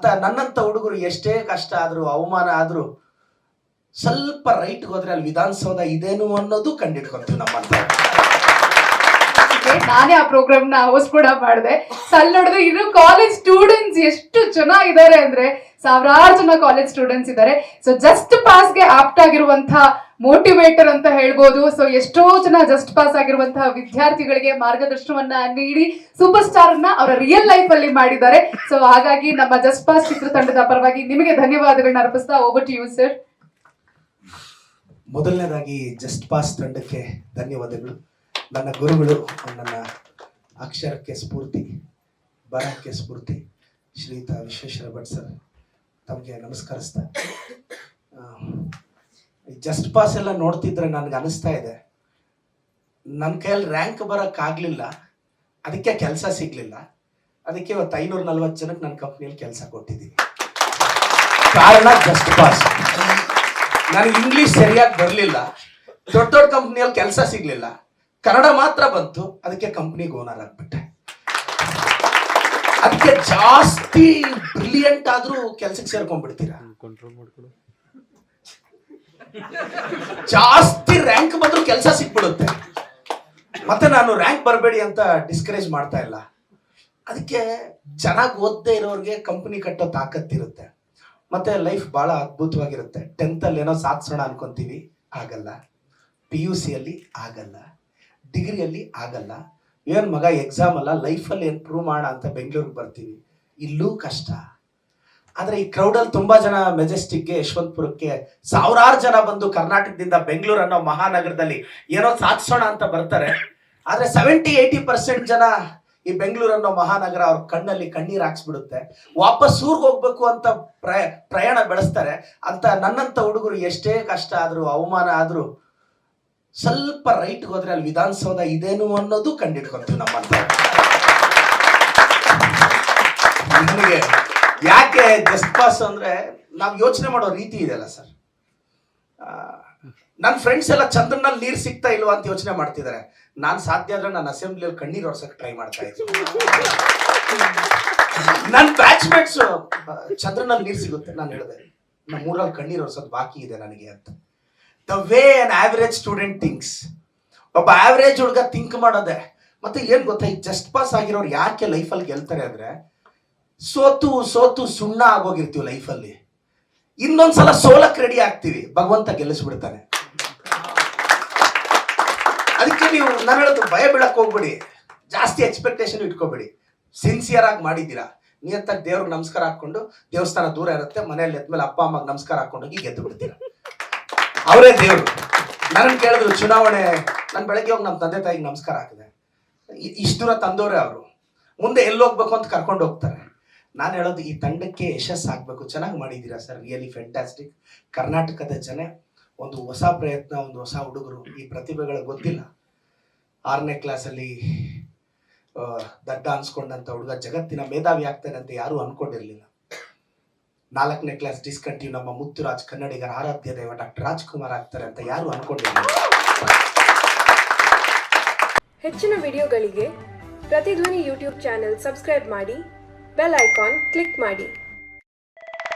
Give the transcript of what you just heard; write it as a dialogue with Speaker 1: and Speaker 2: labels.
Speaker 1: ಅಂತ ನನ್ನಂತ ಹುಡುಗರು ಎಷ್ಟೇ ಕಷ್ಟ ಆದ್ರೂ ಅವಮಾನ ಆದ್ರೂ ಸ್ವಲ್ಪ ರೈಟ್ ಹೋದ್ರೆ ಅಲ್ಲಿ ವಿಧಾನಸೌಧ ಇದೇನು ಅನ್ನೋದು ಕಂಡಿಡ್ಕೊಂತೀವಿ ನಮ್ಮಂತ.
Speaker 2: ನಾನೇ ಆ ಪ್ರೋಗ್ರಾಮ್ ನ ಹೋಸ್ಟ್ ಕೂಡ ಮಾಡಿದೆ. ಅಲ್ಲಿ ನೋಡಿದ್ರೆ ಇನ್ನು ಕಾಲೇಜ್ ಸ್ಟೂಡೆಂಟ್ಸ್ ಎಷ್ಟು ಚೆನ್ನಾಗಿದ್ದಾರೆ ಅಂದ್ರೆ ಸಾವಿರಾರು ಜನ ಕಾಲೇಜ್ ಸ್ಟೂಡೆಂಟ್ಸ್ ಇದ್ದಾರೆ. ಸೊ ಜಸ್ಟ್ ಪಾಸ್ಗೆ ಆಪ್ಟ್ ಆಗಿರುವಂತಹ ಮೋಟಿವೇಟರ್ ಅಂತ ಹೇಳ್ಬೋದು. ಸೊ ಎಷ್ಟೋ ಜನ ಜಸ್ಟ್ ಪಾಸ್ ಆಗಿರುವಂತಹ ವಿದ್ಯಾರ್ಥಿಗಳಿಗೆ ಮಾರ್ಗದರ್ಶನವನ್ನ ನೀಡಿ ಸೂಪರ್ ಸ್ಟಾರ್ ನ ಅವರ ರಿಯಲ್ ಲೈಫ್ ಅಲ್ಲಿ ಮಾಡಿದ್ದಾರೆ. ಸೊ ಹಾಗಾಗಿ ನಮ್ಮ ಜಸ್ಟ್ ಪಾಸ್ ಚಿತ್ರತಂಡದ ಪರವಾಗಿ ನಿಮಗೆ ಧನ್ಯವಾದಗಳನ್ನ ಅರ್ಪಿಸ್ತಾ ಓವರ್ ಟು ಯು ಸರ್.
Speaker 1: ಮೊದಲನೇದಾಗಿ ಜಸ್ಟ್ ಪಾಸ್ ತಂಡಕ್ಕೆ ಧನ್ಯವಾದಗಳು. ನನ್ನ ಗುರುಗಳು, ನನ್ನ ಅಕ್ಷರಕ್ಕೆ ಸ್ಫೂರ್ತಿ, ಬರಹಕ್ಕೆ ಸ್ಫೂರ್ತಿ ಶ್ರೀಯುತ ವಿಶ್ವೇಶ್ವರ ಭಟ್ ಸರ್, ತಮಗೆ ನಮಸ್ಕರಿಸ್ತಾ. ಜಸ್ಟ್ ಪಾಸ್ ಎಲ್ಲ ನೋಡ್ತಿದ್ರೆ ನನಗೆ ಅನಿಸ್ತಾ ಇದೆ ನನ್ನ ಕೈಯಲ್ಲಿ ರ್ಯಾಂಕ್ ಬರೋಕ್ಕಾಗಲಿಲ್ಲ, ಅದಕ್ಕೆ ಕೆಲಸ ಸಿಗಲಿಲ್ಲ. ಅದಕ್ಕೆ ಇವತ್ತು 540 ಜನಕ್ಕೆ ನನ್ನ ಕಂಪ್ನಿಯಲ್ಲಿ ಕೆಲಸ ಕೊಟ್ಟಿದ್ದೀನಿ. ಕಾರಣ ಜಸ್ಟ್ ಪಾಸ್. ನನಗೆ ಇಂಗ್ಲೀಷ್ ಸರಿಯಾಗಿ ಬರಲಿಲ್ಲ, ದೊಡ್ಡ ದೊಡ್ಡ ಕಂಪ್ನಿಯಲ್ಲಿ ಕೆಲಸ ಸಿಗಲಿಲ್ಲ, ಕನ್ನಡ ಮಾತ್ರ ಬಂತು, ಅದಕ್ಕೆ ಕಂಪ್ನಿಗೆ ಓನರ್ ಆಗ್ಬಿಟ್ಟೆ. ಅದಕ್ಕೆ ಜಾಸ್ತಿ ಬ್ರಿಲಿಯಂಟ್ ಆದ್ರೂ ಕೆಲ್ಸಕ್ಕೆ ಸೇರ್ಕೊಂಡ್ಬಿಡ್ತೀರಾ, ಜಾಸ್ತಿ ರ್ಯಾಂಕ್ ಬಂದ್ರು ಕೆಲಸ ಸಿಕ್ಬಿಡುತ್ತೆ. ಮತ್ತೆ ನಾನು ರ್ಯಾಂಕ್ ಬರಬೇಡಿ ಅಂತ ಡಿಸ್ಕರೇಜ್ ಮಾಡ್ತಾ ಇಲ್ಲ. ಅದಕ್ಕೆ ಚೆನ್ನಾಗಿ ಓದದೇ ಇರೋರಿಗೆ ಕಂಪನಿ ಕಟ್ಟೋ ತಾಕತ್ತಿರುತ್ತೆ. ಮತ್ತೆ ಲೈಫ್ ಬಹಳ ಅದ್ಭುತವಾಗಿರುತ್ತೆ. 10th ಅಲ್ಲಿ ಏನೋ ಸಾಧಿಸೋಣ ಅನ್ಕೊಂತೀವಿ, ಆಗಲ್ಲ. PUC ಅಲ್ಲಿ ಆಗಲ್ಲ, ಡಿಗ್ರಿಯಲ್ಲಿ ಆಗಲ್ಲ. ಏನ್ ಮಗ ಎಕ್ಸಾಮ್ ಅಲ್ಲ, ಲೈಫಲ್ಲಿ ಏನು ಪ್ರೂವ್ ಮಾಡೋಣ ಅಂತ ಬೆಂಗಳೂರಿಗೆ ಬರ್ತೀವಿ, ಇಲ್ಲೂ ಕಷ್ಟ. ಆದ್ರೆ ಈ ಕ್ರೌಡಲ್ಲಿ ತುಂಬಾ ಜನ ಮೆಜೆಸ್ಟಿಕ್ಗೆ, ಯಶವಂತಪುರಕ್ಕೆ ಸಾವಿರಾರು ಜನ ಬಂದು ಕರ್ನಾಟಕದಿಂದ ಬೆಂಗಳೂರು ಅನ್ನೋ ಮಹಾನಗರದಲ್ಲಿ ಏನೋ ಸಾಧಿಸೋಣ ಅಂತ ಬರ್ತಾರೆ. ಆದ್ರೆ 70-80% ಜನ ಈ ಬೆಂಗಳೂರು ಅನ್ನೋ ಮಹಾನಗರ ಅವ್ರ ಕಣ್ಣಲ್ಲಿ ಕಣ್ಣೀರ್ ಹಾಕ್ಸ್ಬಿಡುತ್ತೆ. ವಾಪಸ್ ಊರ್ಗ್ ಹೋಗ್ಬೇಕು ಅಂತ ಪ್ರಯಾಣ ಬೆಳೆಸ್ತಾರೆ. ಅಂತ ನನ್ನಂತ ಹುಡುಗರು ಎಷ್ಟೇ ಕಷ್ಟ ಆದ್ರೂ ಅವಮಾನ ಆದ್ರೂ ಸ್ವಲ್ಪ ರೈಟ್ ಹೋದ್ರೆ ಅಲ್ಲಿ ವಿಧಾನಸೌಧ ಇದೇನು ಅನ್ನೋದು ಕಂಡಿಡ್ಕೊಂತೀವಿ ನಮ್ಮಂತ. ನಿಮಗೆ ಯಾಕೆ ಜಸ್ಟ್ ಪಾಸ್ ಅಂದ್ರೆ ನಾವು ಯೋಚನೆ ಮಾಡೋ ರೀತಿ ಇದೆಯಲ್ಲ ಸರ್. ನನ್ನ ಫ್ರೆಂಡ್ಸ್ ಎಲ್ಲ ಚಂದ್ರನಲ್ಲಿ ನೀರು ಸಿಗ್ತಾ ಇಲ್ವಾ ಅಂತ ಯೋಚನೆ ಮಾಡ್ತಿದ್ದಾರೆ. ನಾನು ಸಾಧ್ಯ ಆದ್ರೆ ನನ್ನ ಅಸೆಂಬ್ಲಿಯಲ್ಲಿ ಕಣ್ಣೀರ್ ಒರ್ಸಕ್ ಟ್ರೈ ಮಾಡ್ತಾ ಇದ್ದೀನಿ. ನನ್ನ ಬ್ಯಾಚ್ಮೇಟ್ಸ್ ಚಂದ್ರನಲ್ಲಿ ನೀರು ಸಿಗುತ್ತೆ, ನಾನು ಹೇಳಿದೆ ನಮ್ಮ ಊರಲ್ಲಿ ಕಣ್ಣೀರ್ ಒರ್ಸೋದು ಬಾಕಿ ಇದೆ ನನಗೆ ಅಂತ. The way an average student thinks, ಒಬ್ಬ ಆವರೇಜ್ ಹುಡುಗ ಥಿಂಕ್ ಮಾಡೋದೆ. ಮತ್ತೆ ಏನ್ ಗೊತ್ತಾ, ಈ ಜಸ್ಟ್ ಪಾಸ್ ಆಗಿರೋರು ಯಾಕೆ ಲೈಫಲ್ಲಿ ಗೆಲ್ತಾರೆ ಅಂದ್ರೆ ಸೋತು ಸೋತು ಸುಣ್ಣ ಆಗೋಗಿರ್ತೀವಿ ಲೈಫಲ್ಲಿ. ಇನ್ನೊಂದ್ಸಲ ಸೋಲಕ್ ರೆಡಿ ಆಗ್ತೀವಿ, ಭಗವಂತ ಗೆಲ್ಲಿಸ್ಬಿಡ್ತಾನೆ. ಅದಕ್ಕೆ ನೀವು ನಾನು ಹೇಳೋದು ಭಯ ಬೀಳಕ್ ಹೋಗ್ಬೇಡಿ, ಜಾಸ್ತಿ ಎಕ್ಸ್ಪೆಕ್ಟೇಷನ್ ಇಟ್ಕೋಬೇಡಿ. ಸಿನ್ಸಿಯರ್ ಆಗಿ ಮಾಡಿದ್ದೀರಾ, ನಿಯತ್ತಾಗಿ ದೇವ್ರಿಗೆ ನಮಸ್ಕಾರ ಹಾಕೊಂಡು, ದೇವಸ್ಥಾನ ದೂರ ಇರುತ್ತೆ, ಮನೆಯಲ್ಲಿ ಎದ್ಮೇಲೆ ಅಪ್ಪ ಅಮ್ಮಗೆ ನಮಸ್ಕಾರ ಹಾಕೊಂಡೋಗಿ ಗೆದ್ದು ಬಿಡ್ತೀರಾ, ಅವರೇ ದೇವ್ರು. ನನ್ನ ಕೇಳಿದ್ರು ಚುನಾವಣೆ, ನಾನು ಬೆಳಗ್ಗೆ ಹೋಗಿ ನಮ್ಮ ತಂದೆ ತಾಯಿಗೆ ನಮಸ್ಕಾರ ಹಾಕಿದೆ. ಇಷ್ಟು ದೂರ ತಂದವರೇ ಅವರು, ಮುಂದೆ ಎಲ್ಲಿ ಹೋಗ್ಬೇಕು ಅಂತ ಕರ್ಕೊಂಡು ಹೋಗ್ತಾರೆ. ನಾನು ಹೇಳೋದು ಈ ತಂಡಕ್ಕೆ ಯಶಸ್ಸಾಗಬೇಕು. ಚೆನ್ನಾಗಿ ಮಾಡಿದ್ದೀರಾ ಸರ್, ರಿಯಲಿ ಫ್ಯಾಂಟಾಸ್ಟಿಕ್. ಕರ್ನಾಟಕದ ಜನ ಒಂದು ಹೊಸ ಪ್ರಯತ್ನ, ಒಂದು ಹೊಸ ಹುಡುಗರು, ಈ ಪ್ರತಿಭೆಗಳಿಗೆ ಗೊತ್ತಿಲ್ಲ. 6ನೇ ಕ್ಲಾಸಲ್ಲಿ ದಡ್ಡ ಅನ್ಸ್ಕೊಂಡಂತ ಹುಡುಗ ಜಗತ್ತಿನ ಮೇಧಾವಿ ಆಗ್ತಾನೆ ಅಂತ ಯಾರೂ ಅನ್ಕೊಂಡಿರ್ಲಿಲ್ಲ. 4ನೇ ಕ್ಲಾಸ್ ಡಿಸ್ಕಂಟಿನ್ಯೂ ನಮ್ಮ ಮುತ್ತುರಾಜ್, ಕನ್ನಡಿಗರ ಆರಾಧ್ಯ ದೈವ ಡಾಕ್ಟರ್ ರಾಜ್ಕುಮಾರ್ ಆಗ್ತಾರೆ ಅಂತ ಯಾರು ಅನ್ಕೊಂಡಿರಲಿಲ್ಲ.
Speaker 3: ಹೆಚ್ಚಿನ ವಿಡಿಯೋಗಳಿಗೆ ಪ್ರತಿಧ್ವನಿ ಯೂಟ್ಯೂಬ್ ಚಾನೆಲ್ ಸಬ್ಸ್ಕ್ರೈಬ್ ಮಾಡಿ, ಬೆಲ್ ಐಕಾನ್ ಕ್ಲಿಕ್ ಮಾಡಿ.